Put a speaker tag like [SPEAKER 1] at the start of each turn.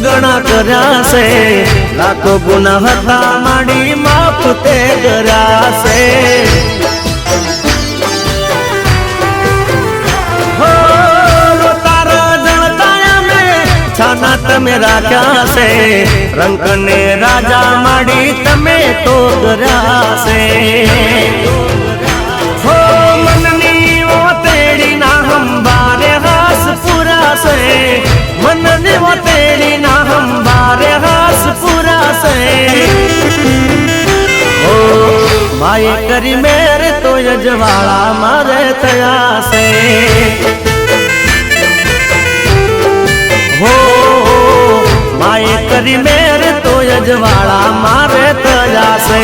[SPEAKER 1] ઘણા કર્યા છે, લાખો ગુના હતા માડી માફ તે કર્યા છે। છાના તમે રાખ્યા છે, રંક ને રાજા માડી તમે તો કર્યા છે। હો મનની ઓતેડી ના હંબારે હાસ પૂરા છે, મનની ઓતેડી ના હંબારે હાસ પૂરા છે। હો માય કરી મેર તો યજવાળા મારે થયા છે। हो माए करी मेरे तो यजवाड़ा मारे तजा से।